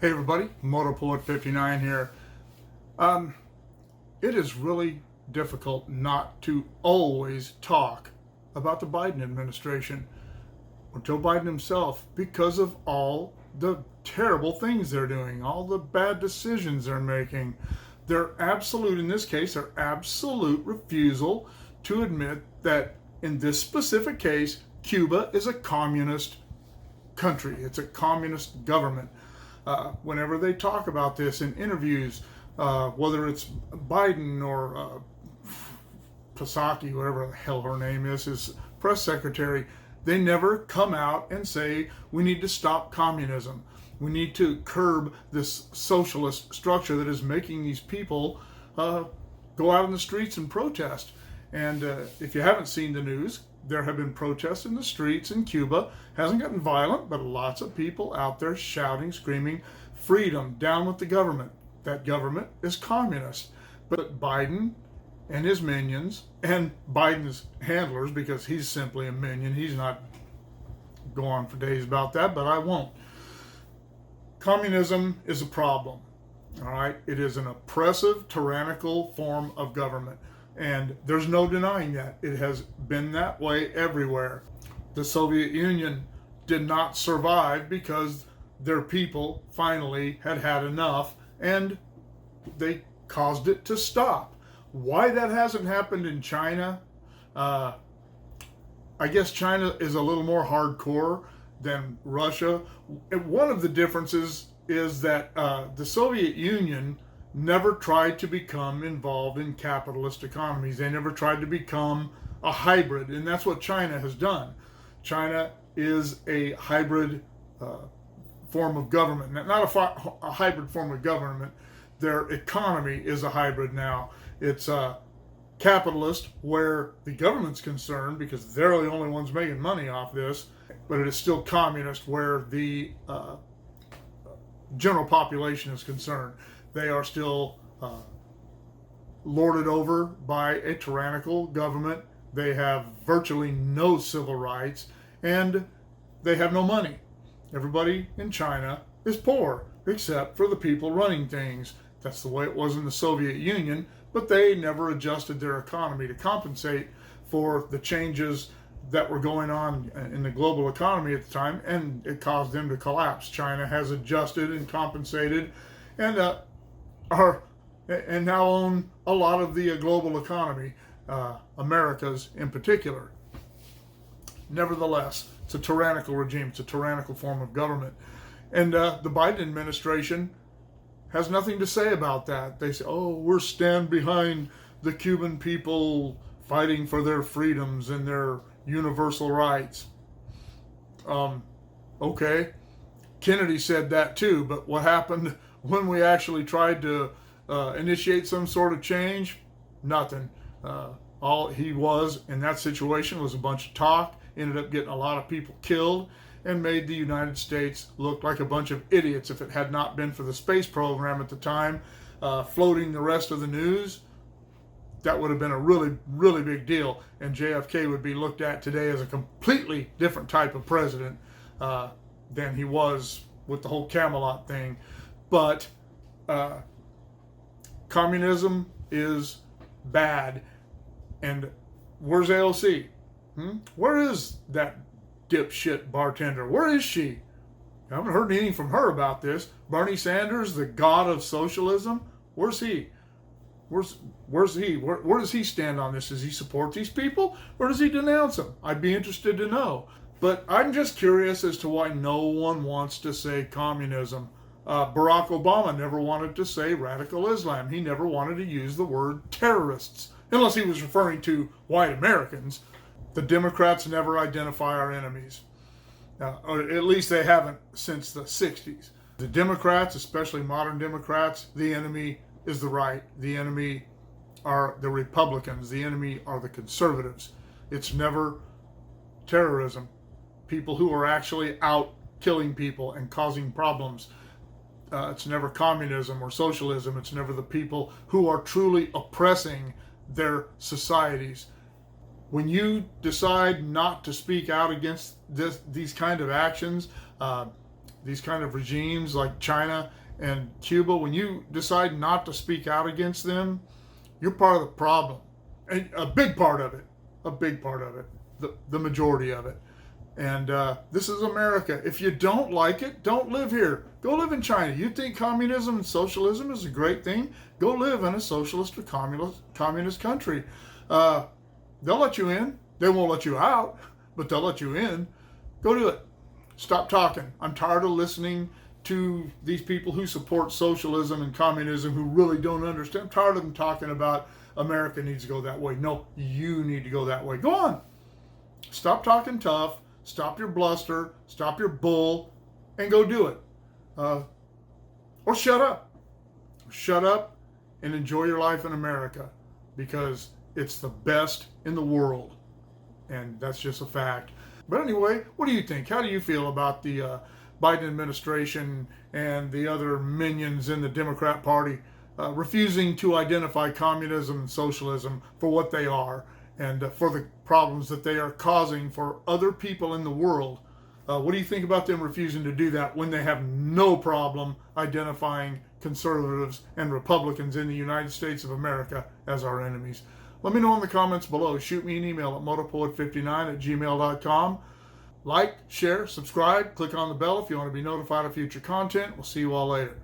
Hey everybody, MotoPoet59 here. It is really difficult not to always talk about the Biden administration or Joe Biden himself because of all the terrible things they're doing, all the bad decisions they're making. In this case, their absolute refusal to admit that in this specific case, Cuba is a communist country. It's a communist government. Whenever they talk about this in interviews, whether it's Biden or Psaki, whatever the hell her name is, his press secretary, they never come out and say, we need to stop communism. We need to curb this socialist structure that is making these people go out in the streets and protest. And if you haven't seen the news, there have been protests in the streets in Cuba. Hasn't gotten violent, but lots of people out there shouting, screaming, freedom, down with the government. That government is communist. But Biden and his minions, and Biden's handlers, because he's simply a minion, he's not go on for days about that, but I won't. Communism is a problem. All right? It is an oppressive, tyrannical form of government. And there's no denying that. It has been that way everywhere. The Soviet Union did not survive because their people finally had had enough and they caused it to stop. Why that hasn't happened in China, I guess China is a little more hardcore than Russia. And one of the differences is that the Soviet Union never tried to become involved in capitalist economies. They never tried to become a hybrid, and that's what China has done. China is a hybrid form of government, not a hybrid form of government. Their economy is a hybrid now. It's capitalist where the government's concerned because they're the only ones making money off this, but it is still communist where the general population is concerned. They are still lorded over by a tyrannical government. They have virtually no civil rights, and they have no money. Everybody in China is poor, except for the people running things. That's the way it was in the Soviet Union, but they never adjusted their economy to compensate for the changes that were going on in the global economy at the time, and it caused them to collapse. China has adjusted and compensated, and now own a lot of the global economy, America's in particular. Nevertheless, it's a tyrannical regime. It's a tyrannical form of government. And the Biden administration has nothing to say about that. They say, oh, we're stand behind the Cuban people fighting for their freedoms and their universal rights. Okay. Kennedy said that too, but what happened when we actually tried to initiate some sort of change? Nothing. All he was in that situation was a bunch of talk, ended up getting a lot of people killed, and made the United States look like a bunch of idiots. If it had not been for the space program at the time floating the rest of the news, that would have been a really, really big deal, and JFK would be looked at today as a completely different type of president than he was with the whole Camelot thing. But communism is bad. And where's AOC? Where is that dipshit bartender? Where is she? I haven't heard anything from her about this. Bernie Sanders, the god of socialism, where's he? Where's he? Where does he stand on this? Does he support these people or does he denounce them? I'd be interested to know. But I'm just curious as to why no one wants to say communism. Barack Obama never wanted to say radical Islam. He never wanted to use the word terrorists, unless he was referring to white Americans. The Democrats never identify our enemies. Or at least they haven't since the 60s. The Democrats, especially modern Democrats, the enemy is the right. The enemy are the Republicans. The enemy are the conservatives. It's never terrorism. People who are actually out killing people and causing problems. It's never communism or socialism. It's never the people who are truly oppressing their societies. When you decide not to speak out against these kind of actions, these kind of regimes like China and Cuba, when you decide not to speak out against them, you're part of the problem. And a big part of it, the majority of it. And this is America. If you don't like it, don't live here. Go live in China. You think communism and socialism is a great thing? Go live in a socialist or communist country. They'll let you in. They won't let you out, but they'll let you in. Go do it. Stop talking. I'm tired of listening to these people who support socialism and communism who really don't understand. I'm tired of them talking about America needs to go that way. No, you need to go that way. Go on. Stop talking tough. Stop your bluster. Stop your bull, and go do it. Or shut up. Shut up and enjoy your life in America, because it's the best in the world. And that's just a fact. But anyway, what do you think? How do you feel about the Biden administration and the other minions in the Democrat Party refusing to identify communism and socialism for what they are, and for the problems that they are causing for other people in the world? What do you think about them refusing to do that when they have no problem identifying conservatives and Republicans in the United States of America as our enemies? Let me know in the comments below. Shoot me an email at motopoet59@gmail.com. Like, share, subscribe, click on the bell if you want to be notified of future content. We'll see you all later.